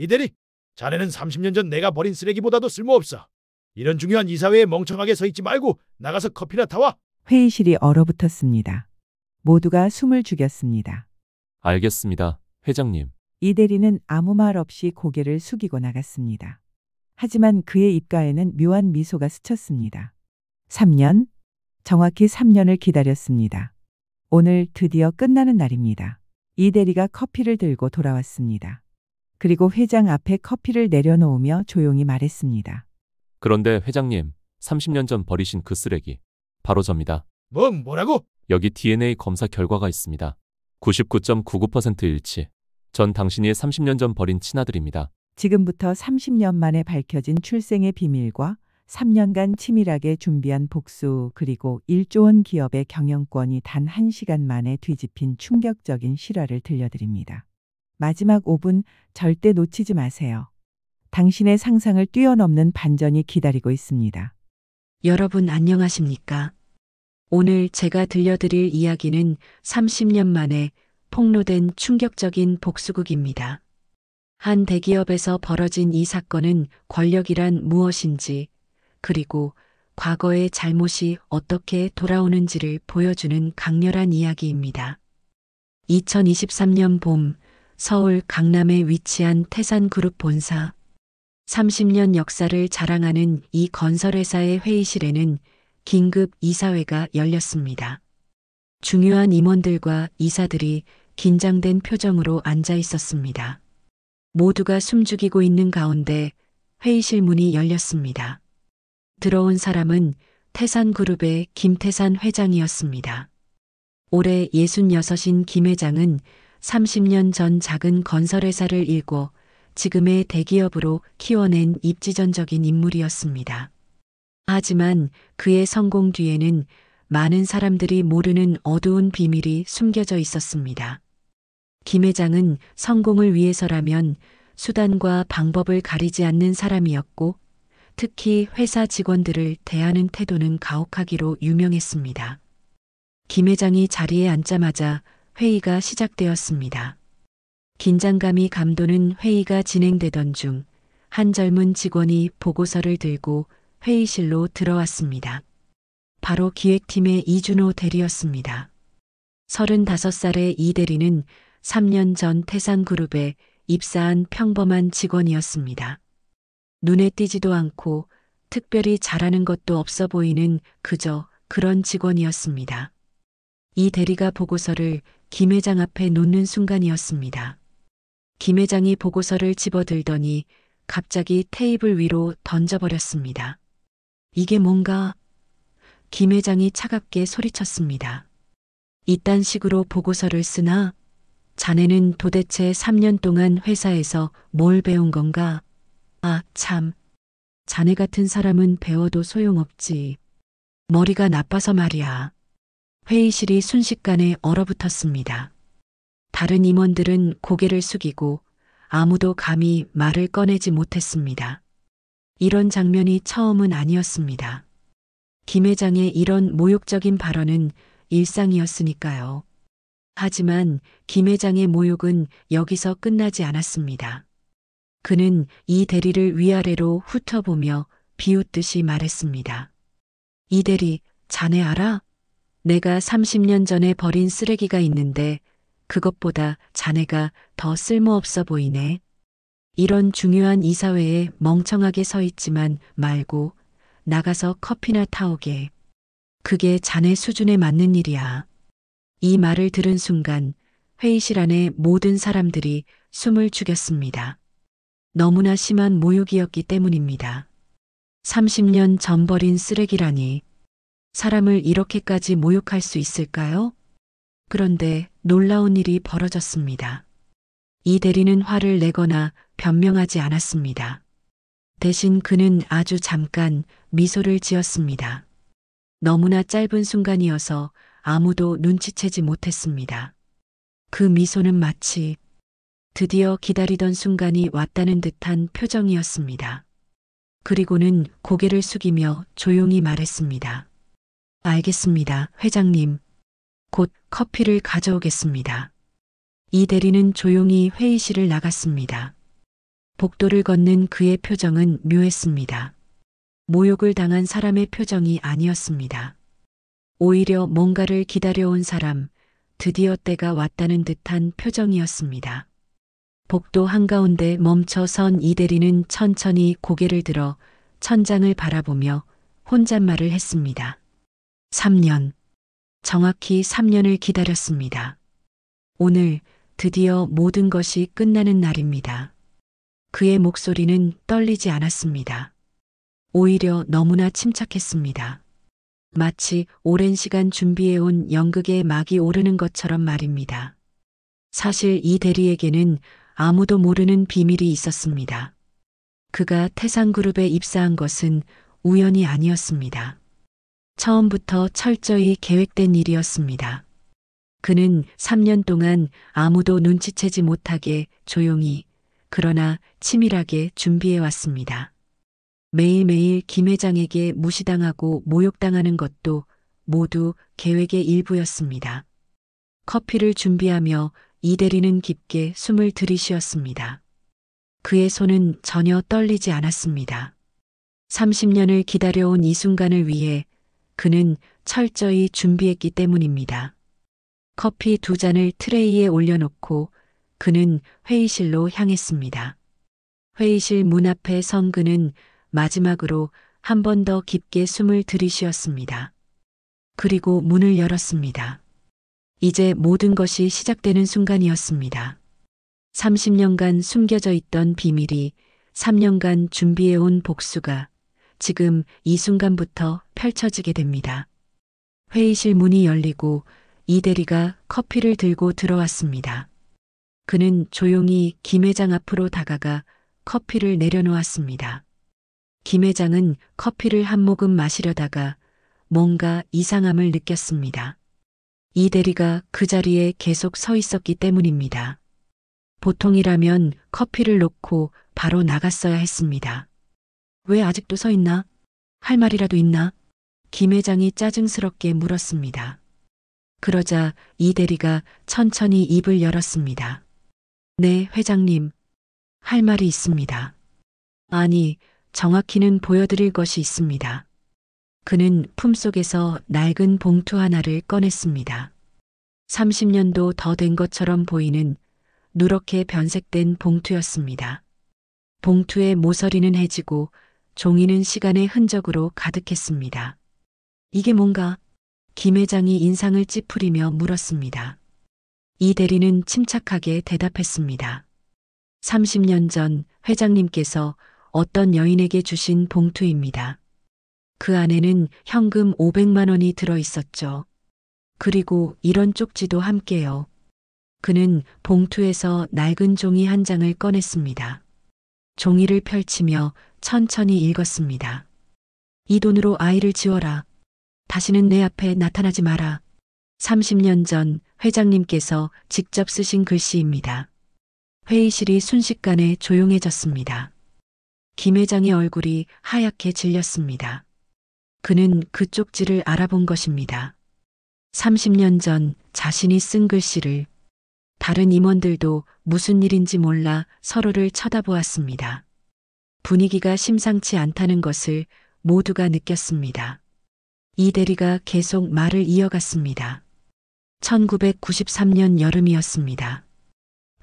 이대리, 자네는 30년 전 내가 버린 쓰레기보다도 쓸모없어. 이런 중요한 이사회에 멍청하게 서 있지 말고 나가서 커피나 타와. 회의실이 얼어붙었습니다. 모두가 숨을 죽였습니다. 알겠습니다, 회장님. 이 대리는 아무 말 없이 고개를 숙이고 나갔습니다. 하지만 그의 입가에는 묘한 미소가 스쳤습니다. 3년? 정확히 3년을 기다렸습니다. 오늘 드디어 끝나는 날입니다. 이 대리가 커피를 들고 돌아왔습니다. 그리고 회장 앞에 커피를 내려놓으며 조용히 말했습니다. 그런데 회장님, 30년 전 버리신 그 쓰레기, 바로 접니다. 뭐라고? 여기 DNA 검사 결과가 있습니다. 99.99% 일치. 전 당신이 30년 전 버린 친아들입니다. 지금부터 30년 만에 밝혀진 출생의 비밀과 3년간 치밀하게 준비한 복수 그리고 1조 원 기업의 경영권이 단 1시간 만에 뒤집힌 충격적인 실화를 들려드립니다. 마지막 5분 절대 놓치지 마세요. 당신의 상상을 뛰어넘는 반전이 기다리고 있습니다. 여러분 안녕하십니까? 오늘 제가 들려드릴 이야기는 30년 만에 폭로된 충격적인 복수극입니다. 한 대기업에서 벌어진 이 사건은 권력이란 무엇인지, 그리고 과거의 잘못이 어떻게 돌아오는지를 보여주는 강렬한 이야기입니다. 2023년 봄, 서울 강남에 위치한 태산그룹 본사. 30년 역사를 자랑하는 이 건설회사의 회의실에는 긴급 이사회가 열렸습니다. 중요한 임원들과 이사들이 긴장된 표정으로 앉아 있었습니다. 모두가 숨죽이고 있는 가운데 회의실 문이 열렸습니다. 들어온 사람은 태산그룹의 김태산 회장이었습니다. 올해 66인 김 회장은 30년 전 작은 건설회사를 일궈 지금의 대기업으로 키워낸 입지전적인 인물이었습니다. 하지만 그의 성공 뒤에는 많은 사람들이 모르는 어두운 비밀이 숨겨져 있었습니다. 김 회장은 성공을 위해서라면 수단과 방법을 가리지 않는 사람이었고, 특히 회사 직원들을 대하는 태도는 가혹하기로 유명했습니다. 김 회장이 자리에 앉자마자 회의가 시작되었습니다. 긴장감이 감도는 회의가 진행되던 중 한 젊은 직원이 보고서를 들고 회의실로 들어왔습니다. 바로 기획팀의 이준호 대리였습니다. 35살의 이 대리는 3년 전 태산그룹에 입사한 평범한 직원이었습니다. 눈에 띄지도 않고 특별히 잘하는 것도 없어 보이는 그저 그런 직원이었습니다. 이 대리가 보고서를 김 회장 앞에 놓는 순간이었습니다. 김 회장이 보고서를 집어들더니 갑자기 테이블 위로 던져버렸습니다. 이게 뭔가? 김 회장이 차갑게 소리쳤습니다. 이딴 식으로 보고서를 쓰나? 자네는 도대체 3년 동안 회사에서 뭘 배운 건가? 아, 참. 자네 같은 사람은 배워도 소용없지. 머리가 나빠서 말이야. 회의실이 순식간에 얼어붙었습니다. 다른 임원들은 고개를 숙이고 아무도 감히 말을 꺼내지 못했습니다. 이런 장면이 처음은 아니었습니다. 김 회장의 이런 모욕적인 발언은 일상이었으니까요. 하지만 김 회장의 모욕은 여기서 끝나지 않았습니다. 그는 이 대리를 위아래로 훑어보며 비웃듯이 말했습니다. 이 대리, 자네 알아? 내가 30년 전에 버린 쓰레기가 있는데 그것보다 자네가 더 쓸모없어 보이네. 이런 중요한 이사회에 멍청하게 서 있지만 말고 나가서 커피나 타오게. 그게 자네 수준에 맞는 일이야. 이 말을 들은 순간 회의실 안의 모든 사람들이 숨을 죽였습니다. 너무나 심한 모욕이었기 때문입니다. 30년 전 버린 쓰레기라니. 사람을 이렇게까지 모욕할 수 있을까요? 그런데 놀라운 일이 벌어졌습니다. 이 대리는 화를 내거나 변명하지 않았습니다. 대신 그는 아주 잠깐 미소를 지었습니다. 너무나 짧은 순간이어서 아무도 눈치채지 못했습니다. 그 미소는 마치 드디어 기다리던 순간이 왔다는 듯한 표정이었습니다. 그리고는 고개를 숙이며 조용히 말했습니다. 알겠습니다, 회장님. 곧 커피를 가져오겠습니다. 이 대리는 조용히 회의실을 나갔습니다. 복도를 걷는 그의 표정은 묘했습니다. 모욕을 당한 사람의 표정이 아니었습니다. 오히려 뭔가를 기다려온 사람, 드디어 때가 왔다는 듯한 표정이었습니다. 복도 한가운데 멈춰 선 이대리는 천천히 고개를 들어 천장을 바라보며 혼잣말을 했습니다. 3년. 정확히 3년을 기다렸습니다. 오늘 드디어 모든 것이 끝나는 날입니다. 그의 목소리는 떨리지 않았습니다. 오히려 너무나 침착했습니다. 마치 오랜 시간 준비해온 연극의 막이 오르는 것처럼 말입니다. 사실 이 대리에게는 아무도 모르는 비밀이 있었습니다. 그가 태산그룹에 입사한 것은 우연이 아니었습니다. 처음부터 철저히 계획된 일이었습니다. 그는 3년 동안 아무도 눈치채지 못하게 조용히, 그러나 치밀하게 준비해왔습니다. 매일매일 김 회장에게 무시당하고 모욕당하는 것도 모두 계획의 일부였습니다. 커피를 준비하며 이 대리는 깊게 숨을 들이쉬었습니다. 그의 손은 전혀 떨리지 않았습니다. 30년을 기다려온 이 순간을 위해 그는 철저히 준비했기 때문입니다. 커피 2잔을 트레이에 올려놓고 그는 회의실로 향했습니다. 회의실 문 앞에 선 그는 마지막으로 한 번 더 깊게 숨을 들이쉬었습니다. 그리고 문을 열었습니다. 이제 모든 것이 시작되는 순간이었습니다. 30년간 숨겨져 있던 비밀이 3년간 준비해온 복수가 지금 이 순간부터 펼쳐지게 됩니다. 회의실 문이 열리고 이 대리가 커피를 들고 들어왔습니다. 그는 조용히 김 회장 앞으로 다가가 커피를 내려놓았습니다. 김 회장은 커피를 한 모금 마시려다가 뭔가 이상함을 느꼈습니다. 이 대리가 그 자리에 계속 서 있었기 때문입니다. 보통이라면 커피를 놓고 바로 나갔어야 했습니다. 왜 아직도 서 있나? 할 말이라도 있나? 김 회장이 짜증스럽게 물었습니다. 그러자 이 대리가 천천히 입을 열었습니다. 네, 회장님. 할 말이 있습니다. 아니, 정확히는 보여드릴 것이 있습니다. 그는 품속에서 낡은 봉투 하나를 꺼냈습니다. 30년도 더 된 것처럼 보이는 누렇게 변색된 봉투였습니다. 봉투의 모서리는 해지고 종이는 시간의 흔적으로 가득했습니다. 이게 뭔가? 김 회장이 인상을 찌푸리며 물었습니다. 이 대리는 침착하게 대답했습니다. 30년 전 회장님께서 어떤 여인에게 주신 봉투입니다. 그 안에는 현금 500만 원이 들어 있었죠. 그리고 이런 쪽지도 함께요. 그는 봉투에서 낡은 종이 한 장을 꺼냈습니다. 종이를 펼치며 천천히 읽었습니다. 이 돈으로 아이를 지워라. 다시는 내 앞에 나타나지 마라. 30년 전 회장님께서 직접 쓰신 글씨입니다. 회의실이 순식간에 조용해졌습니다. 김 회장의 얼굴이 하얗게 질렸습니다. 그는 그 쪽지를 알아본 것입니다. 30년 전 자신이 쓴 글씨를. 다른 임원들도 무슨 일인지 몰라 서로를 쳐다보았습니다. 분위기가 심상치 않다는 것을 모두가 느꼈습니다. 이 대리가 계속 말을 이어갔습니다. 1993년 여름이었습니다.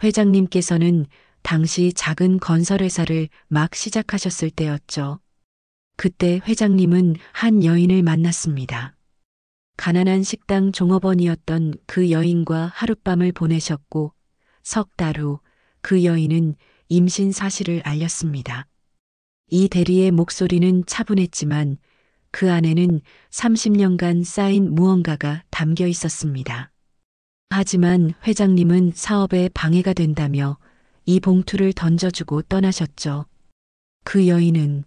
회장님께서는 당시 작은 건설회사를 막 시작하셨을 때였죠. 그때 회장님은 한 여인을 만났습니다. 가난한 식당 종업원이었던 그 여인과 하룻밤을 보내셨고 석 달 후 그 여인은 임신 사실을 알렸습니다. 이 대리의 목소리는 차분했지만 그 안에는 30년간 쌓인 무언가가 담겨 있었습니다. 하지만 회장님은 사업에 방해가 된다며 이 봉투를 던져주고 떠나셨죠. 그 여인은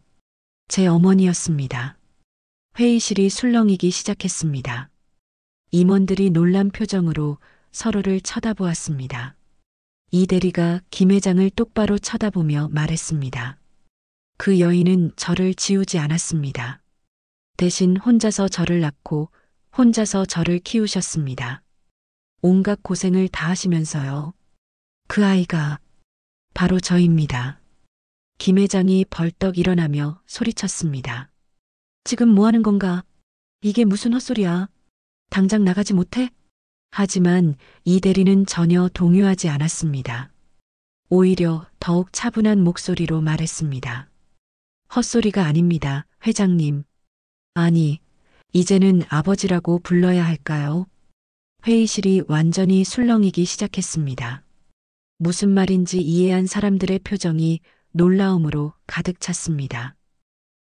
제 어머니였습니다. 회의실이 술렁이기 시작했습니다. 임원들이 놀란 표정으로 서로를 쳐다보았습니다. 이 대리가 김 회장을 똑바로 쳐다보며 말했습니다. 그 여인은 저를 지우지 않았습니다. 대신 혼자서 저를 낳고 혼자서 저를 키우셨습니다. 온갖 고생을 다 하시면서요. 그 아이가 바로 저입니다. 김 회장이 벌떡 일어나며 소리쳤습니다. 지금 뭐 하는 건가? 이게 무슨 헛소리야? 당장 나가지 못해? 하지만 이 대리는 전혀 동요하지 않았습니다. 오히려 더욱 차분한 목소리로 말했습니다. 헛소리가 아닙니다, 회장님. 아니, 이제는 아버지라고 불러야 할까요? 회의실이 완전히 술렁이기 시작했습니다. 무슨 말인지 이해한 사람들의 표정이 놀라움으로 가득 찼습니다.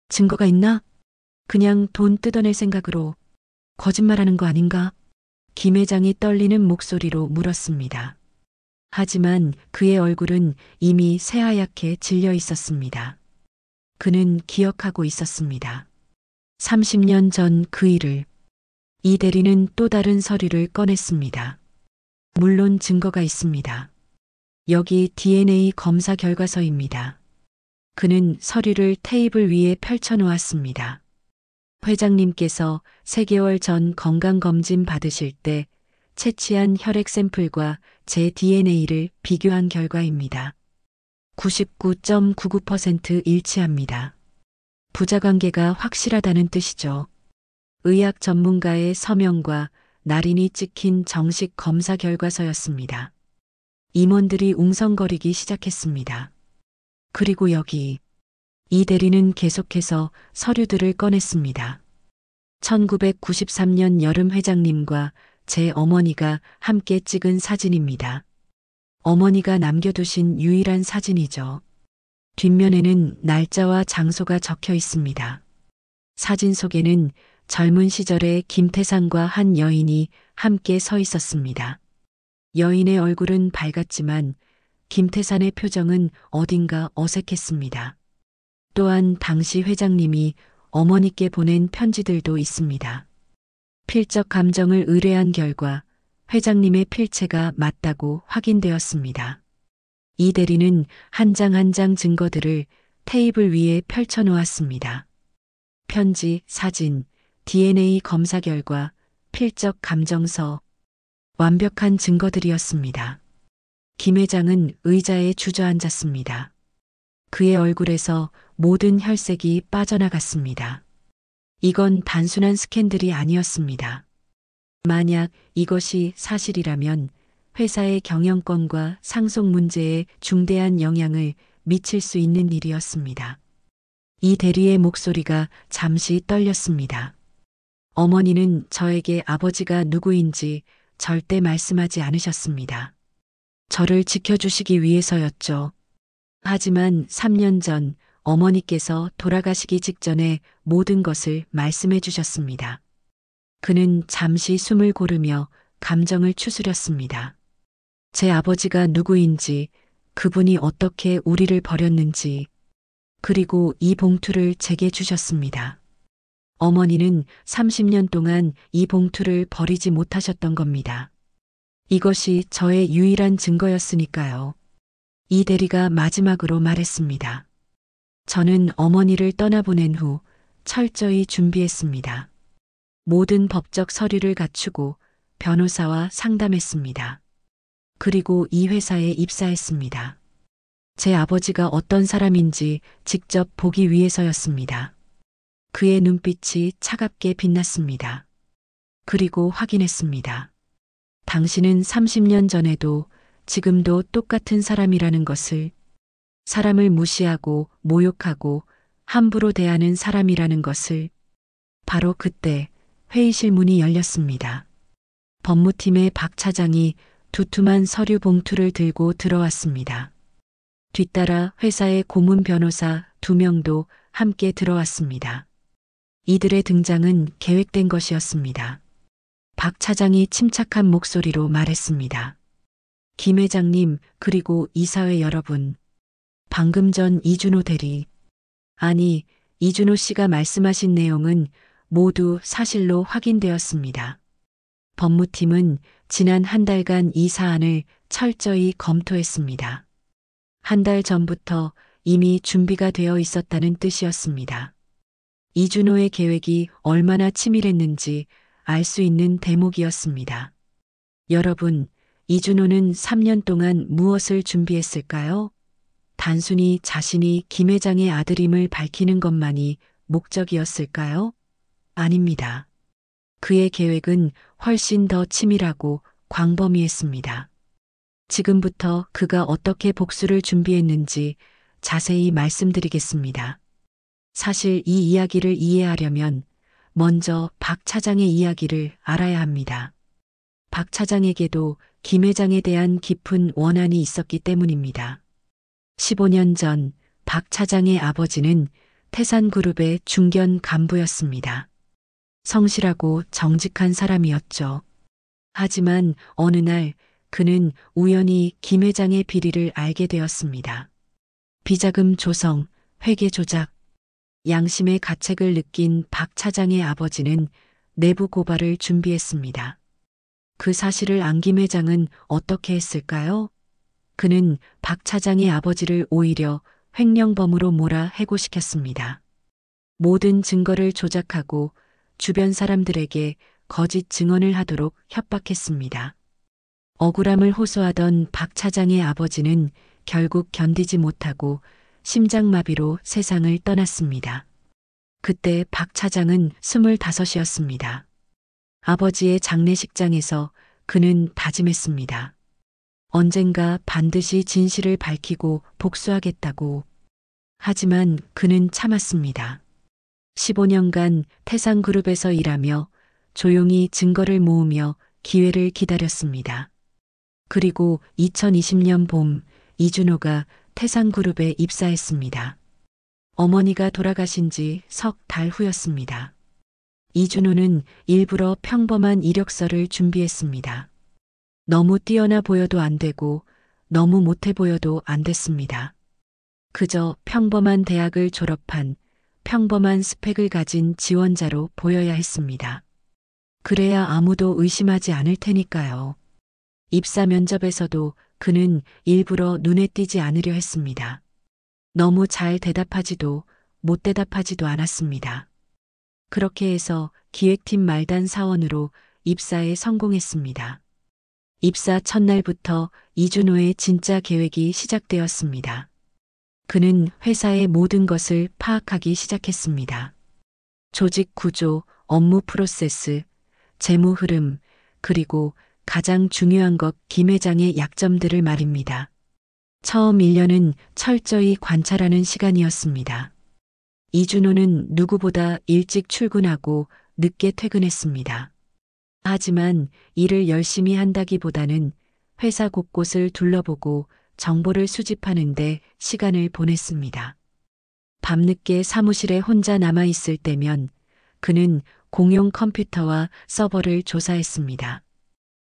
증거가 있나? 그냥 돈 뜯어낼 생각으로 거짓말하는 거 아닌가? 김 회장이 떨리는 목소리로 물었습니다. 하지만 그의 얼굴은 이미 새하얗게 질려 있었습니다. 그는 기억하고 있었습니다. 30년 전 그 일을. 이 대리는 또 다른 서류를 꺼냈습니다. 물론 증거가 있습니다. 여기 DNA 검사 결과서입니다. 그는 서류를 테이블 위에 펼쳐 놓았습니다. 회장님께서 3개월 전 건강검진 받으실 때 채취한 혈액 샘플과 제 DNA를 비교한 결과입니다. 99.99% 일치합니다. 부자관계가 확실하다는 뜻이죠. 의학 전문가의 서명과 날인이 찍힌 정식 검사 결과서였습니다. 임원들이 웅성거리기 시작했습니다. 그리고 여기 이 대리는 계속해서 서류들을 꺼냈습니다. 1993년 여름 회장님과 제 어머니가 함께 찍은 사진입니다. 어머니가 남겨두신 유일한 사진이죠. 뒷면에는 날짜와 장소가 적혀 있습니다. 사진 속에는 젊은 시절의 김태산과 한 여인이 함께 서 있었습니다. 여인의 얼굴은 밝았지만 김태산의 표정은 어딘가 어색했습니다. 또한 당시 회장님이 어머니께 보낸 편지들도 있습니다. 필적 감정을 의뢰한 결과 회장님의 필체가 맞다고 확인되었습니다. 이 대리는 한 장 한 장 증거들을 테이블 위에 펼쳐 놓았습니다. 편지, 사진, DNA 검사 결과, 필적 감정서, 완벽한 증거들이었습니다. 김 회장은 의자에 주저앉았습니다. 그의 얼굴에서 모든 혈색이 빠져나갔습니다. 이건 단순한 스캔들이 아니었습니다. 만약 이것이 사실이라면 회사의 경영권과 상속 문제에 중대한 영향을 미칠 수 있는 일이었습니다. 이 대리의 목소리가 잠시 떨렸습니다. 어머니는 저에게 아버지가 누구인지 절대 말씀하지 않으셨습니다. 저를 지켜주시기 위해서였죠. 하지만 3년 전 어머니께서 돌아가시기 직전에 모든 것을 말씀해 주셨습니다. 그는 잠시 숨을 고르며 감정을 추스렸습니다. 제 아버지가 누구인지, 그분이 어떻게 우리를 버렸는지, 그리고 이 봉투를 제게 주셨습니다. 어머니는 30년 동안 이 봉투를 버리지 못하셨던 겁니다. 이것이 저의 유일한 증거였으니까요. 이 대리가 마지막으로 말했습니다. 저는 어머니를 떠나보낸 후 철저히 준비했습니다. 모든 법적 서류를 갖추고 변호사와 상담했습니다. 그리고 이 회사에 입사했습니다. 제 아버지가 어떤 사람인지 직접 보기 위해서였습니다. 그의 눈빛이 차갑게 빛났습니다. 그리고 확인했습니다. 당신은 30년 전에도 지금도 똑같은 사람이라는 것을, 사람을 무시하고 모욕하고 함부로 대하는 사람이라는 것을. 바로 그때 회의실 문이 열렸습니다. 법무팀의 박 차장이 두툼한 서류 봉투를 들고 들어왔습니다. 뒤따라 회사의 고문 변호사 2명도 함께 들어왔습니다. 이들의 등장은 계획된 것이었습니다. 박 차장이 침착한 목소리로 말했습니다. 김 회장님, 그리고 이사회 여러분. 방금 전 이준호 대리, 아니, 이준호 씨가 말씀하신 내용은 모두 사실로 확인되었습니다. 법무팀은 지난 한 달간 이 사안을 철저히 검토했습니다. 한 달 전부터 이미 준비가 되어 있었다는 뜻이었습니다. 이준호의 계획이 얼마나 치밀했는지 알 수 있는 대목이었습니다. 여러분, 이준호는 3년 동안 무엇을 준비했을까요? 단순히 자신이 김 회장의 아들임을 밝히는 것만이 목적이었을까요? 아닙니다. 그의 계획은 훨씬 더 치밀하고 광범위했습니다. 지금부터 그가 어떻게 복수를 준비했는지 자세히 말씀드리겠습니다. 사실 이 이야기를 이해하려면 먼저 박 차장의 이야기를 알아야 합니다. 박 차장에게도 김 회장에 대한 깊은 원한이 있었기 때문입니다. 15년 전 박 차장의 아버지는 태산그룹의 중견 간부였습니다. 성실하고 정직한 사람이었죠. 하지만 어느 날 그는 우연히 김 회장의 비리를 알게 되었습니다. 비자금 조성, 회계 조작, 양심의 가책을 느낀 박 차장의 아버지는 내부 고발을 준비했습니다. 그 사실을 안 김 회장은 어떻게 했을까요? 그는 박 차장의 아버지를 오히려 횡령범으로 몰아 해고시켰습니다. 모든 증거를 조작하고 주변 사람들에게 거짓 증언을 하도록 협박했습니다. 억울함을 호소하던 박 차장의 아버지는 결국 견디지 못하고 심장마비로 세상을 떠났습니다. 그때 박 차장은 25이었습니다. 아버지의 장례식장에서 그는 다짐했습니다. 언젠가 반드시 진실을 밝히고 복수하겠다고. 하지만 그는 참았습니다. 15년간 태산그룹에서 일하며 조용히 증거를 모으며 기회를 기다렸습니다. 그리고 2020년 봄 이준호가 태산그룹에 입사했습니다. 어머니가 돌아가신 지 석 달 후였습니다. 이준호는 일부러 평범한 이력서를 준비했습니다. 너무 뛰어나 보여도 안 되고 너무 못해 보여도 안 됐습니다. 그저 평범한 대학을 졸업한 평범한 스펙을 가진 지원자로 보여야 했습니다. 그래야 아무도 의심하지 않을 테니까요. 입사 면접에서도 그는 일부러 눈에 띄지 않으려 했습니다. 너무 잘 대답하지도 못 대답하지도 않았습니다. 그렇게 해서 기획팀 말단 사원으로 입사에 성공했습니다. 입사 첫날부터 이준호의 진짜 계획이 시작되었습니다. 그는 회사의 모든 것을 파악하기 시작했습니다. 조직 구조, 업무 프로세스, 재무 흐름, 그리고 가장 중요한 것 김 회장의 약점들을 말입니다. 처음 1년은 철저히 관찰하는 시간이었습니다. 이준호는 누구보다 일찍 출근하고 늦게 퇴근했습니다. 하지만 일을 열심히 한다기보다는 회사 곳곳을 둘러보고 정보를 수집하는데 시간을 보냈습니다. 밤늦게 사무실에 혼자 남아있을 때면 그는 공용 컴퓨터와 서버를 조사했습니다.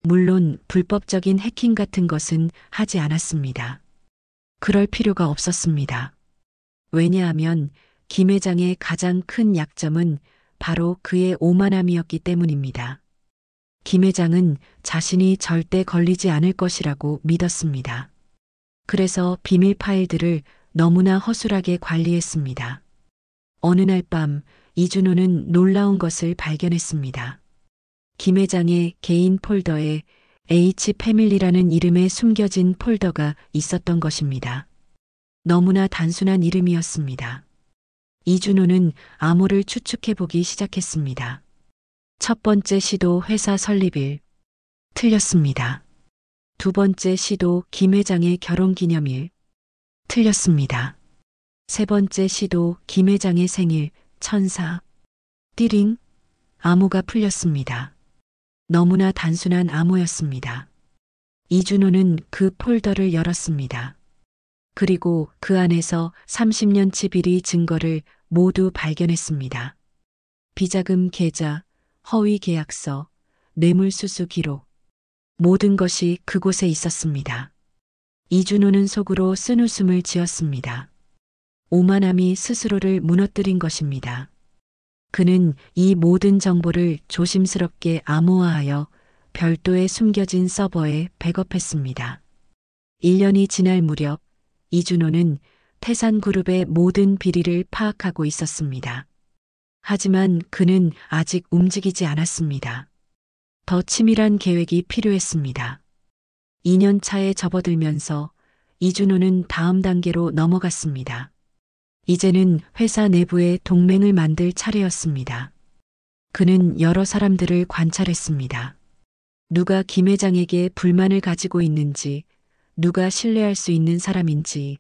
물론 불법적인 해킹 같은 것은 하지 않았습니다. 그럴 필요가 없었습니다. 왜냐하면 김 회장의 가장 큰 약점은 바로 그의 오만함이었기 때문입니다. 김 회장은 자신이 절대 걸리지 않을 것이라고 믿었습니다. 그래서 비밀 파일들을 너무나 허술하게 관리했습니다. 어느 날 밤 이준호는 놀라운 것을 발견했습니다. 김 회장의 개인 폴더에 H 패밀리라는 이름의 숨겨진 폴더가 있었던 것입니다. 너무나 단순한 이름이었습니다. 이준호는 암호를 추측해보기 시작했습니다. 첫 번째 시도 회사 설립일. 틀렸습니다. 두 번째 시도 김 회장의 결혼기념일. 틀렸습니다. 세 번째 시도 김 회장의 생일. 천사. 띠링. 암호가 풀렸습니다. 너무나 단순한 암호였습니다. 이준호는 그 폴더를 열었습니다. 그리고 그 안에서 30년치 비리 증거를 모두 발견했습니다. 비자금 계좌, 허위 계약서, 뇌물수수 기록. 모든 것이 그곳에 있었습니다. 이준호는 속으로 쓴웃음을 지었습니다. 오만함이 스스로를 무너뜨린 것입니다. 그는 이 모든 정보를 조심스럽게 암호화하여 별도의 숨겨진 서버에 백업했습니다. 1년이 지날 무렵 이준호는 태산그룹의 모든 비리를 파악하고 있었습니다. 하지만 그는 아직 움직이지 않았습니다. 더 치밀한 계획이 필요했습니다. 2년 차에 접어들면서 이준호는 다음 단계로 넘어갔습니다. 이제는 회사 내부에 동맹을 만들 차례였습니다. 그는 여러 사람들을 관찰했습니다. 누가 김 회장에게 불만을 가지고 있는지, 누가 신뢰할 수 있는 사람인지,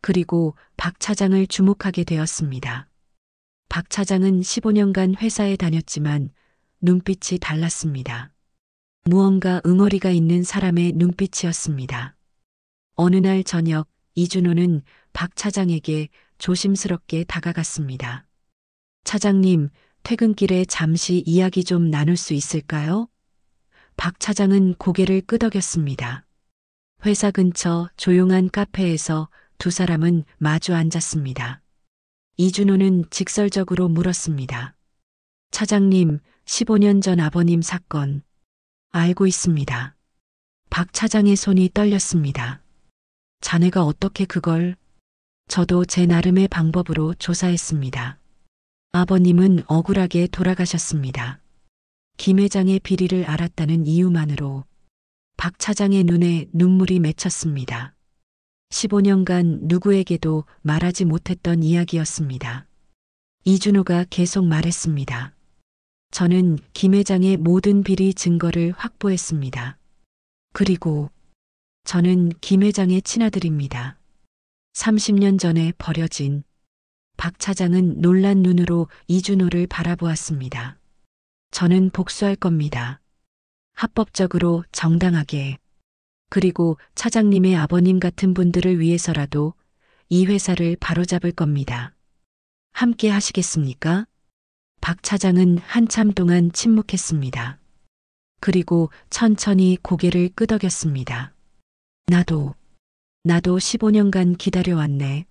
그리고 박 차장을 주목하게 되었습니다. 박 차장은 15년간 회사에 다녔지만 눈빛이 달랐습니다. 무언가 응어리가 있는 사람의 눈빛이었습니다. 어느 날 저녁 이준호는 박 차장에게 조심스럽게 다가갔습니다. 차장님, 퇴근길에 잠시 이야기 좀 나눌 수 있을까요? 박 차장은 고개를 끄덕였습니다. 회사 근처 조용한 카페에서 두 사람은 마주 앉았습니다. 이준호는 직설적으로 물었습니다. 차장님, 15년 전 아버님 사건 알고 있습니다. 박 차장의 손이 떨렸습니다. 자네가 어떻게 그걸? 저도 제 나름의 방법으로 조사했습니다. 아버님은 억울하게 돌아가셨습니다. 김 회장의 비리를 알았다는 이유만으로 박 차장의 눈에 눈물이 맺혔습니다. 15년간 누구에게도 말하지 못했던 이야기였습니다. 이준호가 계속 말했습니다. 저는 김 회장의 모든 비리 증거를 확보했습니다. 그리고 저는 김 회장의 친아들입니다. 30년 전에 버려진 박 차장은 놀란 눈으로 이준호를 바라보았습니다. 저는 복수할 겁니다. 합법적으로 정당하게. 그리고 차장님의 아버님 같은 분들을 위해서라도 이 회사를 바로잡을 겁니다. 함께 하시겠습니까? 박 차장은 한참 동안 침묵했습니다. 그리고 천천히 고개를 끄덕였습니다. 나도 15년간 기다려왔네.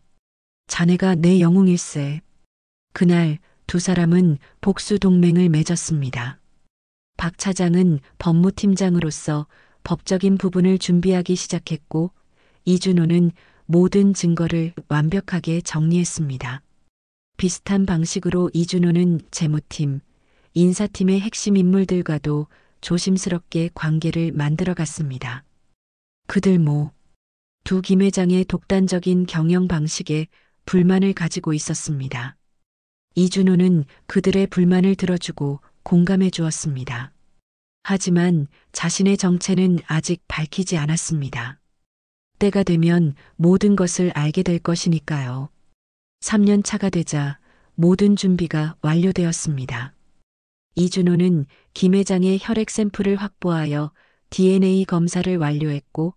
자네가 내 영웅일세. 그날 두 사람은 복수 동맹을 맺었습니다. 박 차장은 법무팀장으로서 법적인 부분을 준비하기 시작했고 이준호는 모든 증거를 완벽하게 정리했습니다. 비슷한 방식으로 이준호는 재무팀, 인사팀의 핵심 인물들과도 조심스럽게 관계를 만들어갔습니다. 그들 두 김 회장의 독단적인 경영 방식에 불만을 가지고 있었습니다. 이준호는 그들의 불만을 들어주고 공감해 주었습니다. 하지만 자신의 정체는 아직 밝히지 않았습니다. 때가 되면 모든 것을 알게 될 것이니까요. 3년 차가 되자 모든 준비가 완료되었습니다. 이준호는 김 회장의 혈액 샘플을 확보하여 DNA 검사를 완료했고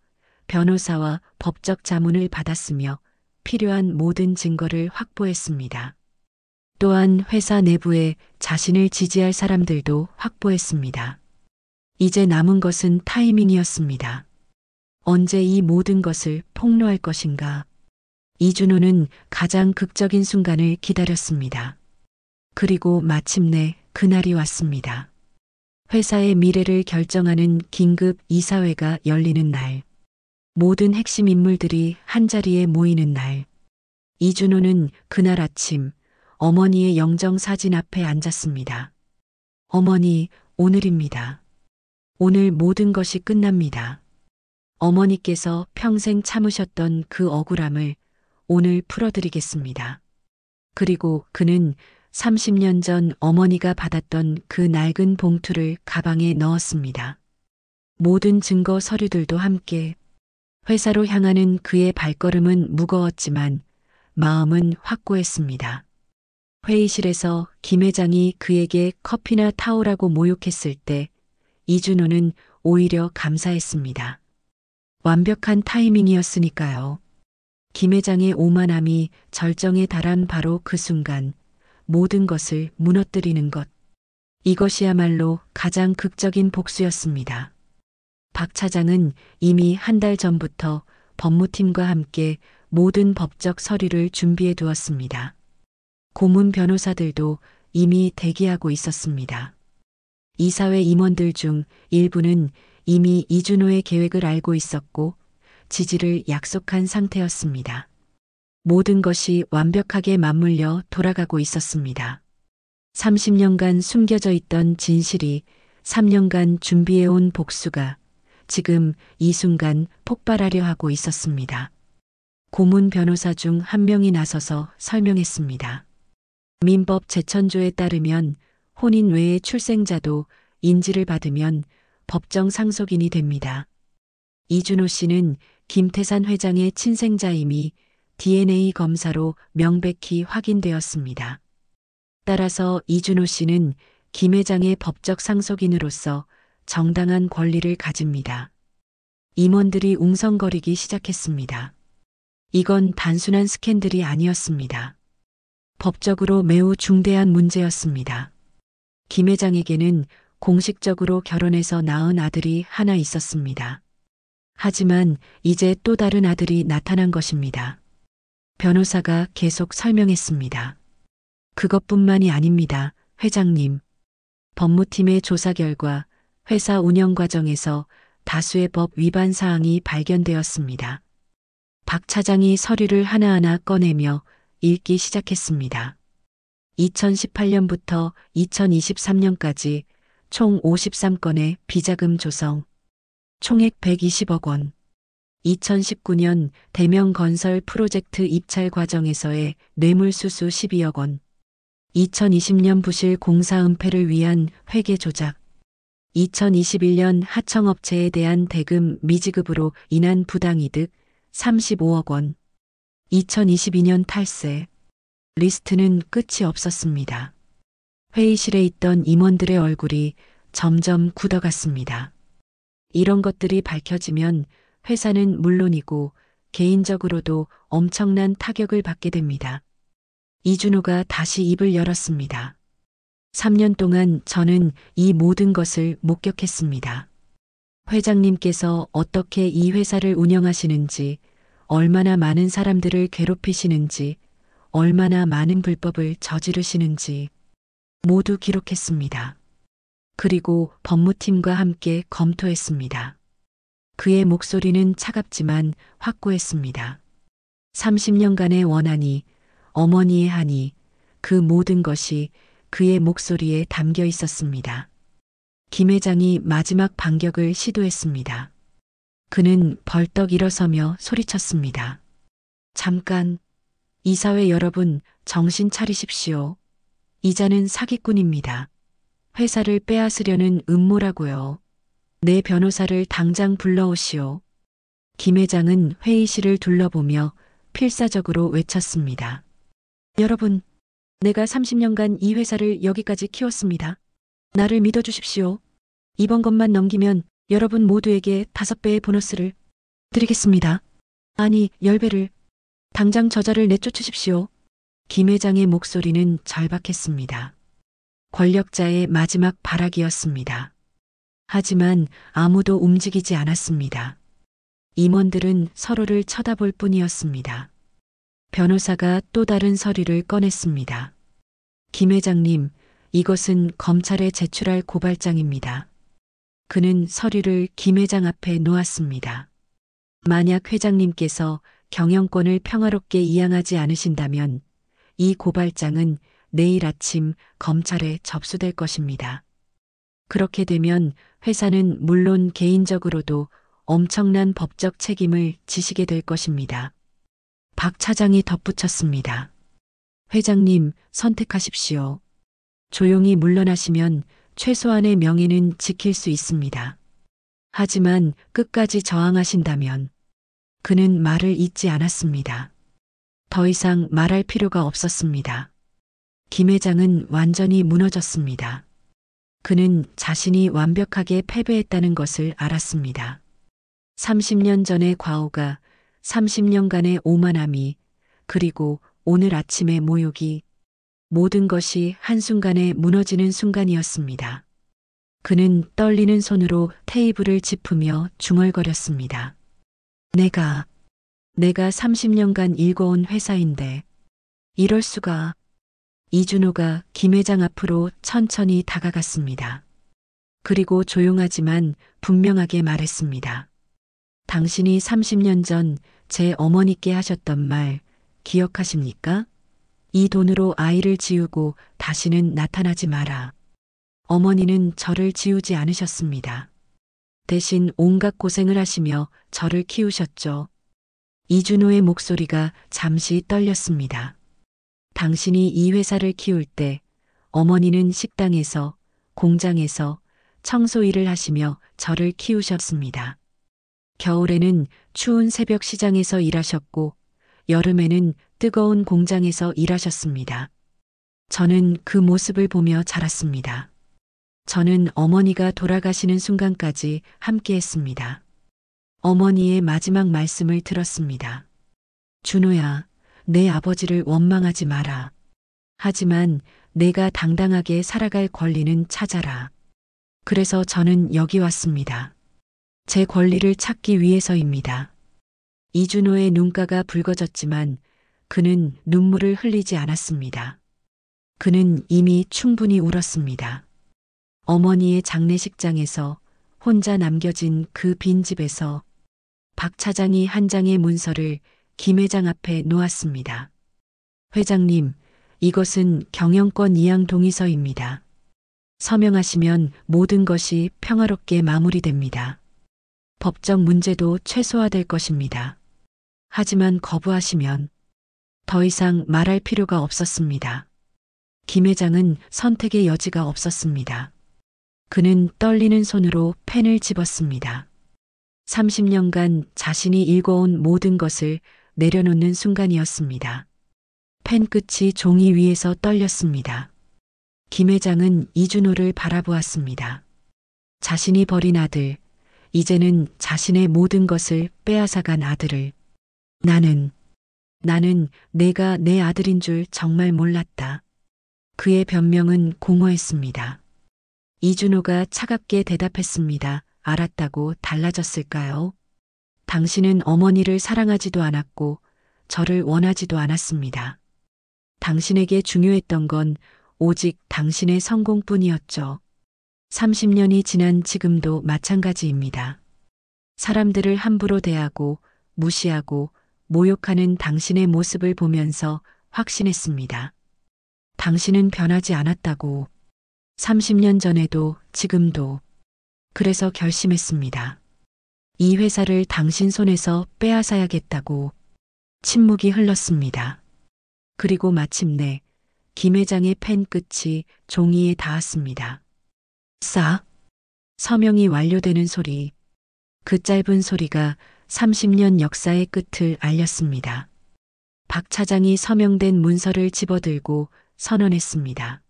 변호사와 법적 자문을 받았으며 필요한 모든 증거를 확보했습니다. 또한 회사 내부에 자신을 지지할 사람들도 확보했습니다. 이제 남은 것은 타이밍이었습니다. 언제 이 모든 것을 폭로할 것인가? 이준호는 가장 극적인 순간을 기다렸습니다. 그리고 마침내 그날이 왔습니다. 회사의 미래를 결정하는 긴급 이사회가 열리는 날. 모든 핵심 인물들이 한자리에 모이는 날. 이준호는 그날 아침 어머니의 영정 사진 앞에 앉았습니다. 어머니, 오늘입니다. 오늘 모든 것이 끝납니다. 어머니께서 평생 참으셨던 그 억울함을 오늘 풀어드리겠습니다. 그리고 그는 30년 전 어머니가 받았던 그 낡은 봉투를 가방에 넣었습니다. 모든 증거 서류들도 함께. 회사로 향하는 그의 발걸음은 무거웠지만 마음은 확고했습니다. 회의실에서 김 회장이 그에게 커피나 타오라고 모욕했을 때 이준호는 오히려 감사했습니다. 완벽한 타이밍이었으니까요. 김 회장의 오만함이 절정에 달한 바로 그 순간 모든 것을 무너뜨리는 것. 이것이야말로 가장 극적인 복수였습니다. 박 차장은 이미 한 달 전부터 법무팀과 함께 모든 법적 서류를 준비해 두었습니다. 고문 변호사들도 이미 대기하고 있었습니다. 이사회 임원들 중 일부는 이미 이준호의 계획을 알고 있었고 지지를 약속한 상태였습니다. 모든 것이 완벽하게 맞물려 돌아가고 있었습니다. 30년간 숨겨져 있던 진실이 3년간 준비해온 복수가 지금 이 순간 폭발하려 하고 있었습니다. 고문 변호사 중 한 명이 나서서 설명했습니다. 민법 제10조에 따르면 혼인 외의 출생자도 인지를 받으면 법정 상속인이 됩니다. 이준호 씨는 김태산 회장의 친생자임이 DNA 검사로 명백히 확인되었습니다. 따라서 이준호 씨는 김 회장의 법적 상속인으로서 정당한 권리를 가집니다. 임원들이 웅성거리기 시작했습니다. 이건 단순한 스캔들이 아니었습니다. 법적으로 매우 중대한 문제였습니다. 김 회장에게는 공식적으로 결혼해서 낳은 아들이 하나 있었습니다. 하지만 이제 또 다른 아들이 나타난 것입니다. 변호사가 계속 설명했습니다. 그것뿐만이 아닙니다, 회장님. 법무팀의 조사 결과 회사 운영 과정에서 다수의 법 위반 사항이 발견되었습니다. 박 차장이 서류를 하나하나 꺼내며 읽기 시작했습니다. 2018년부터 2023년까지 총 53건의 비자금 조성, 총액 120억 원. 2019년 대명건설 프로젝트 입찰 과정에서의 뇌물수수 12억 원. 2020년 부실 공사 은폐를 위한 회계 조작. 2021년 하청업체에 대한 대금 미지급으로 인한 부당이득 35억 원. 2022년 탈세. 리스트는 끝이 없었습니다. 회의실에 있던 임원들의 얼굴이 점점 굳어갔습니다. 이런 것들이 밝혀지면 회사는 물론이고 개인적으로도 엄청난 타격을 받게 됩니다. 이준호가 다시 입을 열었습니다. 3년 동안 저는 이 모든 것을 목격했습니다. 회장님께서 어떻게 이 회사를 운영하시는지, 얼마나 많은 사람들을 괴롭히시는지, 얼마나 많은 불법을 저지르시는지 모두 기록했습니다. 그리고 법무팀과 함께 검토했습니다. 그의 목소리는 차갑지만 확고했습니다. 30년간의 원한이, 어머니의 한이, 그 모든 것이 그의 목소리에 담겨 있었습니다. 김 회장이 마지막 반격을 시도했습니다. 그는 벌떡 일어서며 소리쳤습니다. 잠깐, 이사회 여러분, 정신 차리십시오. 이자는 사기꾼입니다. 회사를 빼앗으려는 음모라고요. 내 변호사를 당장 불러오시오. 김 회장은 회의실을 둘러보며 필사적으로 외쳤습니다. 여러분, 내가 30년간 이 회사를 여기까지 키웠습니다. 나를 믿어주십시오. 이번 것만 넘기면 여러분 모두에게 5배의 보너스를 드리겠습니다. 아니, 10배를. 당장 저자를 내쫓으십시오. 김 회장의 목소리는 절박했습니다. 권력자의 마지막 발악이었습니다. 하지만 아무도 움직이지 않았습니다. 임원들은 서로를 쳐다볼 뿐이었습니다. 변호사가 또 다른 서류를 꺼냈습니다. 김 회장님, 이것은 검찰에 제출할 고발장입니다. 그는 서류를 김 회장 앞에 놓았습니다. 만약 회장님께서 경영권을 평화롭게 이양하지 않으신다면 이 고발장은 내일 아침 검찰에 접수될 것입니다. 그렇게 되면 회사는 물론 개인적으로도 엄청난 법적 책임을 지시게 될 것입니다. 박 차장이 덧붙였습니다. 회장님, 선택하십시오. 조용히 물러나시면 최소한의 명예는 지킬 수 있습니다. 하지만 끝까지 저항하신다면 그는 말을 잇지 않았습니다. 더 이상 말할 필요가 없었습니다. 김 회장은 완전히 무너졌습니다. 그는 자신이 완벽하게 패배했다는 것을 알았습니다. 30년 전의 과오가, 30년간의 오만함이, 그리고 오늘 아침의 모욕이, 모든 것이 한순간에 무너지는 순간이었습니다. 그는 떨리는 손으로 테이블을 짚으며 중얼거렸습니다. 내가 30년간 일궈온 회사인데 이럴 수가. 이준호가 김 회장 앞으로 천천히 다가갔습니다. 그리고 조용하지만 분명하게 말했습니다. 당신이 30년 전 제 어머니께 하셨던 말 기억하십니까? 이 돈으로 아이를 지우고 다시는 나타나지 마라. 어머니는 저를 지우지 않으셨습니다. 대신 온갖 고생을 하시며 저를 키우셨죠. 이준호의 목소리가 잠시 떨렸습니다. 당신이 이 회사를 키울 때 어머니는 식당에서, 공장에서 청소 일을 하시며 저를 키우셨습니다. 겨울에는 추운 새벽 시장에서 일하셨고, 여름에는 뜨거운 공장에서 일하셨습니다. 저는 그 모습을 보며 자랐습니다. 저는 어머니가 돌아가시는 순간까지 함께했습니다. 어머니의 마지막 말씀을 들었습니다. 준호야, 내 아버지를 원망하지 마라. 하지만 내가 당당하게 살아갈 권리는 찾아라. 그래서 저는 여기 왔습니다. 제 권리를 찾기 위해서입니다. 이준호의 눈가가 붉어졌지만 그는 눈물을 흘리지 않았습니다. 그는 이미 충분히 울었습니다. 어머니의 장례식장에서 혼자 남겨진 그 빈집에서 박 차장이 한 장의 문서를 김 회장 앞에 놓았습니다. 회장님, 이것은 경영권 이양 동의서입니다. 서명하시면 모든 것이 평화롭게 마무리됩니다. 법적 문제도 최소화될 것입니다. 하지만 거부하시면 더 이상 말할 필요가 없었습니다. 김 회장은 선택의 여지가 없었습니다. 그는 떨리는 손으로 펜을 집었습니다. 30년간 자신이 읽어온 모든 것을 내려놓는 순간이었습니다. 펜 끝이 종이 위에서 떨렸습니다. 김 회장은 이준호를 바라보았습니다. 자신이 버린 아들, 이제는 자신의 모든 것을 빼앗아간 아들을. 나는 내가 내 아들인 줄 정말 몰랐다. 그의 변명은 공허했습니다. 이준호가 차갑게 대답했습니다. 알았다고 달라졌을까요? 당신은 어머니를 사랑하지도 않았고 저를 원하지도 않았습니다. 당신에게 중요했던 건 오직 당신의 성공뿐이었죠. 30년이 지난 지금도 마찬가지입니다. 사람들을 함부로 대하고 무시하고 모욕하는 당신의 모습을 보면서 확신했습니다. 당신은 변하지 않았다고. 30년 전에도 지금도. 그래서 결심했습니다. 이 회사를 당신 손에서 빼앗아야겠다고. 침묵이 흘렀습니다. 그리고 마침내 김 회장의 펜 끝이 종이에 닿았습니다. 싹! 서명이 완료되는 소리. 그 짧은 소리가 30년 역사의 끝을 알렸습니다. 박 차장이 서명된 문서를 집어들고 선언했습니다.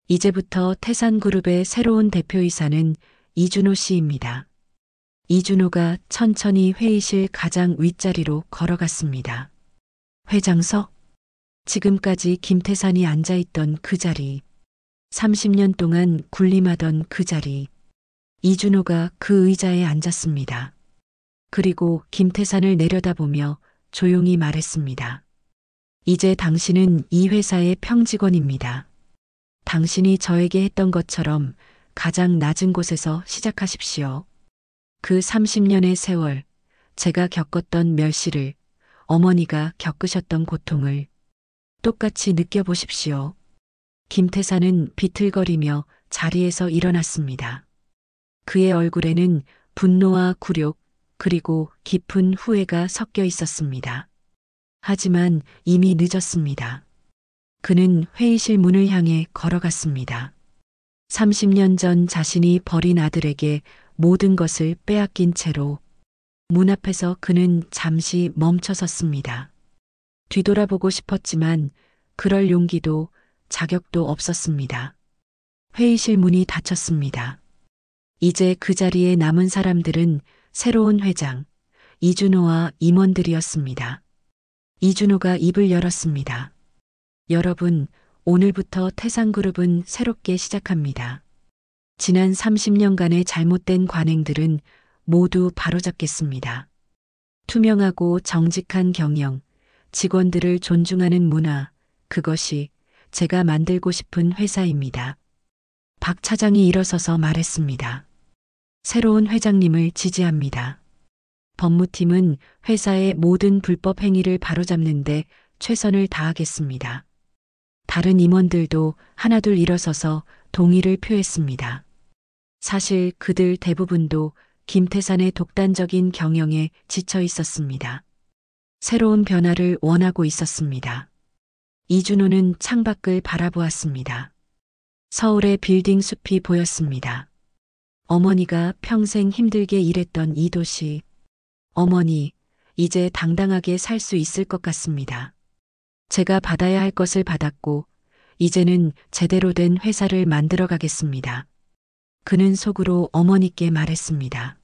이제부터 태산그룹의 새로운 대표이사는 이준호 씨입니다. 이준호가 천천히 회의실 가장 윗자리로 걸어갔습니다. 회장석? 지금까지 김태산이 앉아있던 그 자리. 30년 동안 군림하던 그 자리. 이준호가 그 의자에 앉았습니다. 그리고 김태산을 내려다보며 조용히 말했습니다. 이제 당신은 이 회사의 평직원입니다. 당신이 저에게 했던 것처럼 가장 낮은 곳에서 시작하십시오. 그 30년의 세월, 제가 겪었던 멸시를, 어머니가 겪으셨던 고통을 똑같이 느껴보십시오. 김태산은 비틀거리며 자리에서 일어났습니다. 그의 얼굴에는 분노와 굴욕, 그리고 깊은 후회가 섞여 있었습니다. 하지만 이미 늦었습니다. 그는 회의실 문을 향해 걸어갔습니다. 30년 전 자신이 버린 아들에게 모든 것을 빼앗긴 채로 문 앞에서 그는 잠시 멈춰섰습니다. 뒤돌아보고 싶었지만 그럴 용기도 자격도 없었습니다. 회의실 문이 닫혔습니다. 이제 그 자리에 남은 사람들은 새로운 회장, 이준호와 임원들이었습니다. 이준호가 입을 열었습니다. 여러분, 오늘부터 태산그룹은 새롭게 시작합니다. 지난 30년간의 잘못된 관행들은 모두 바로잡겠습니다. 투명하고 정직한 경영, 직원들을 존중하는 문화, 그것이 제가 만들고 싶은 회사입니다. 박 차장이 일어서서 말했습니다. 새로운 회장님을 지지합니다. 법무팀은 회사의 모든 불법 행위를 바로잡는데 최선을 다하겠습니다. 다른 임원들도 하나둘 일어서서 동의를 표했습니다. 사실 그들 대부분도 김태산의 독단적인 경영에 지쳐 있었습니다. 새로운 변화를 원하고 있었습니다. 이준호는 창밖을 바라보았습니다. 서울의 빌딩 숲이 보였습니다. 어머니가 평생 힘들게 일했던 이 도시. 어머니, 이제 당당하게 살 수 있을 것 같습니다. 제가 받아야 할 것을 받았고, 이제는 제대로 된 회사를 만들어 가겠습니다. 그는 속으로 어머니께 말했습니다.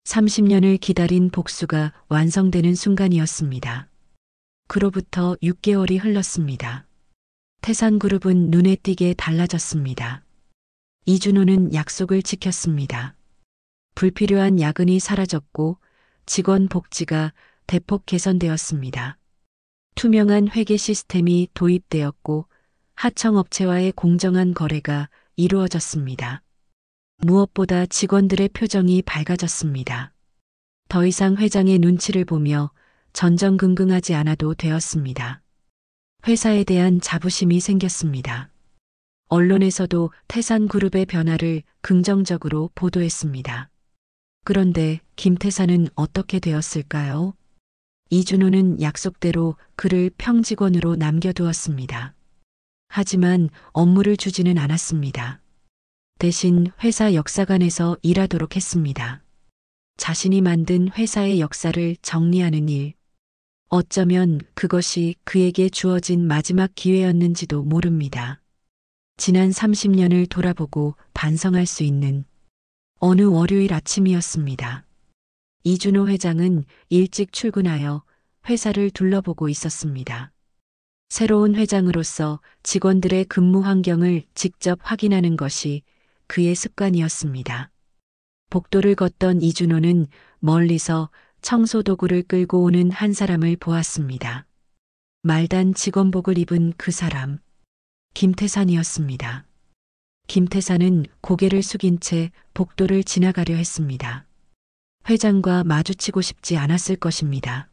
30년을 기다린 복수가 완성되는 순간이었습니다. 그로부터 6개월이 흘렀습니다. 태산그룹은 눈에 띄게 달라졌습니다. 이준호는 약속을 지켰습니다. 불필요한 야근이 사라졌고 직원 복지가 대폭 개선되었습니다. 투명한 회계 시스템이 도입되었고 하청업체와의 공정한 거래가 이루어졌습니다. 무엇보다 직원들의 표정이 밝아졌습니다. 더 이상 회장의 눈치를 보며 전전긍긍하지 않아도 되었습니다. 회사에 대한 자부심이 생겼습니다. 언론에서도 태산그룹의 변화를 긍정적으로 보도했습니다. 그런데 김태산은 어떻게 되었을까요? 이준호는 약속대로 그를 평직원으로 남겨두었습니다. 하지만 업무를 주지는 않았습니다. 대신 회사 역사관에서 일하도록 했습니다. 자신이 만든 회사의 역사를 정리하는 일. 어쩌면 그것이 그에게 주어진 마지막 기회였는지도 모릅니다. 지난 30년을 돌아보고 반성할 수 있는 어느 월요일 아침이었습니다. 이준호 회장은 일찍 출근하여 회사를 둘러보고 있었습니다. 새로운 회장으로서 직원들의 근무 환경을 직접 확인하는 것이 그의 습관이었습니다. 복도를 걷던 이준호는 멀리서 청소 도구를 끌고 오는 한 사람을 보았습니다. 말단 직원복을 입은 그 사람, 김태산이었습니다. 김태산은 고개를 숙인 채 복도를 지나가려 했습니다. 회장과 마주치고 싶지 않았을 것입니다.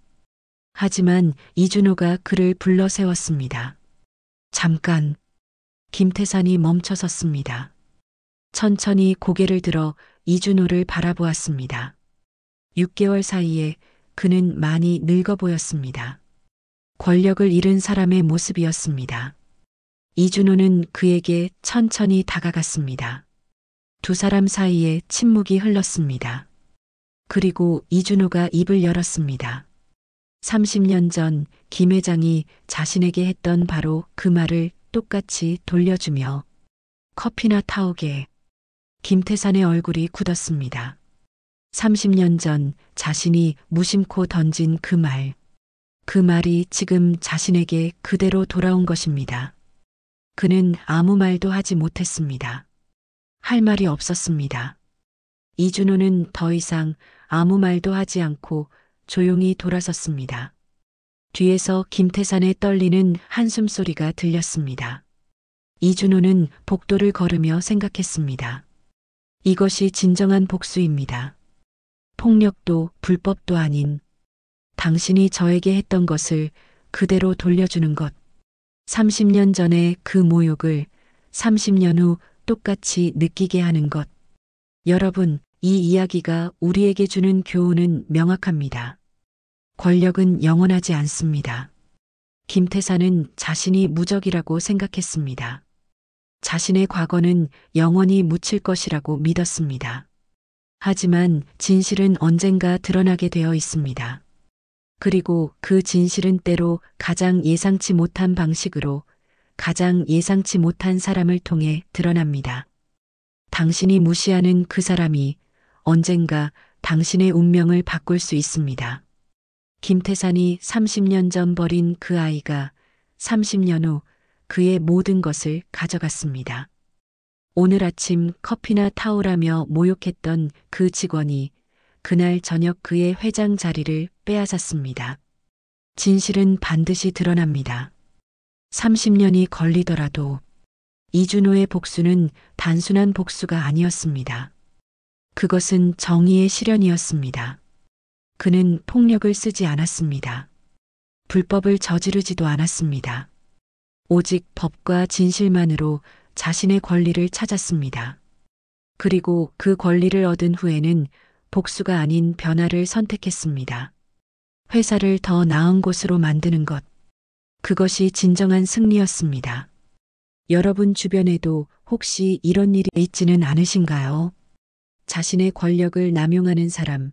하지만 이준호가 그를 불러 세웠습니다. 잠깐. 김태산이 멈춰섰습니다. 천천히 고개를 들어 이준호를 바라보았습니다. 6개월 사이에 그는 많이 늙어 보였습니다. 권력을 잃은 사람의 모습이었습니다. 이준호는 그에게 천천히 다가갔습니다. 두 사람 사이에 침묵이 흘렀습니다. 그리고 이준호가 입을 열었습니다. 30년 전 김 회장이 자신에게 했던 바로 그 말을 똑같이 돌려주며 커피나 타오게. 김태산의 얼굴이 굳었습니다. 30년 전 자신이 무심코 던진 그 말. 그 말이 지금 자신에게 그대로 돌아온 것입니다. 그는 아무 말도 하지 못했습니다. 할 말이 없었습니다. 이준호는 더 이상 아무 말도 하지 않고 조용히 돌아섰습니다. 뒤에서 김태산의 떨리는 한숨 소리가 들렸습니다. 이준호는 복도를 걸으며 생각했습니다. 이것이 진정한 복수입니다. 폭력도 불법도 아닌 당신이 저에게 했던 것을 그대로 돌려주는 것. 30년 전의 그 모욕을 30년 후 똑같이 느끼게 하는 것. 여러분, 이 이야기가 우리에게 주는 교훈은 명확합니다. 권력은 영원하지 않습니다. 김태산은 자신이 무적이라고 생각했습니다. 자신의 과거는 영원히 묻힐 것이라고 믿었습니다. 하지만 진실은 언젠가 드러나게 되어 있습니다. 그리고 그 진실은 때로 가장 예상치 못한 방식으로 가장 예상치 못한 사람을 통해 드러납니다. 당신이 무시하는 그 사람이 언젠가 당신의 운명을 바꿀 수 있습니다. 김태산이 30년 전 버린 그 아이가 30년 후 그의 모든 것을 가져갔습니다. 오늘 아침 커피나 타오라며 모욕했던 그 직원이 그날 저녁 그의 회장 자리를 빼앗았습니다. 진실은 반드시 드러납니다. 30년이 걸리더라도 이준호의 복수는 단순한 복수가 아니었습니다. 그것은 정의의 실현이었습니다. 그는 폭력을 쓰지 않았습니다. 불법을 저지르지도 않았습니다. 오직 법과 진실만으로 자신의 권리를 찾았습니다. 그리고 그 권리를 얻은 후에는 복수가 아닌 변화를 선택했습니다. 회사를 더 나은 곳으로 만드는 것. 그것이 진정한 승리였습니다. 여러분 주변에도 혹시 이런 일이 있지는 않으신가요? 자신의 권력을 남용하는 사람,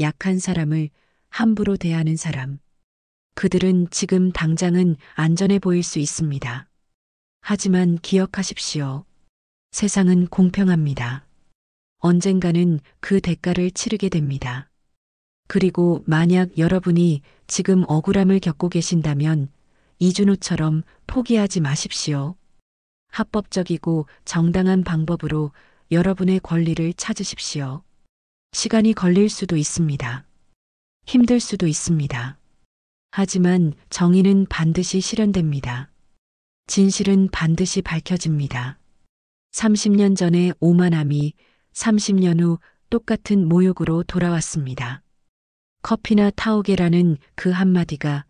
약한 사람을 함부로 대하는 사람. 그들은 지금 당장은 안전해 보일 수 있습니다. 하지만 기억하십시오. 세상은 공평합니다. 언젠가는 그 대가를 치르게 됩니다. 그리고 만약 여러분이 지금 억울함을 겪고 계신다면 이준호처럼 포기하지 마십시오. 합법적이고 정당한 방법으로 여러분의 권리를 찾으십시오. 시간이 걸릴 수도 있습니다. 힘들 수도 있습니다. 하지만 정의는 반드시 실현됩니다. 진실은 반드시 밝혀집니다. 30년 전의 오만함이 30년 후 똑같은 모욕으로 돌아왔습니다. 커피나 타오게라는 그 한마디가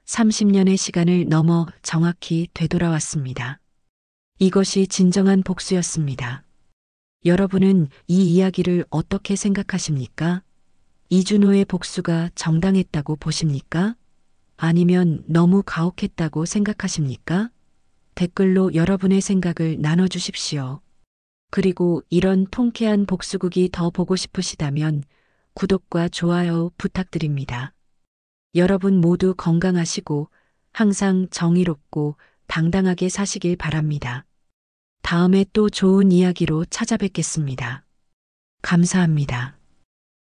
30년의 시간을 넘어 정확히 되돌아왔습니다. 이것이 진정한 복수였습니다. 여러분은 이 이야기를 어떻게 생각하십니까? 이준호의 복수가 정당했다고 보십니까? 아니면 너무 가혹했다고 생각하십니까? 댓글로 여러분의 생각을 나눠주십시오. 그리고 이런 통쾌한 복수극이 더 보고 싶으시다면 구독과 좋아요 부탁드립니다. 여러분 모두 건강하시고 항상 정의롭고 당당하게 사시길 바랍니다. 다음에 또 좋은 이야기로 찾아뵙겠습니다. 감사합니다.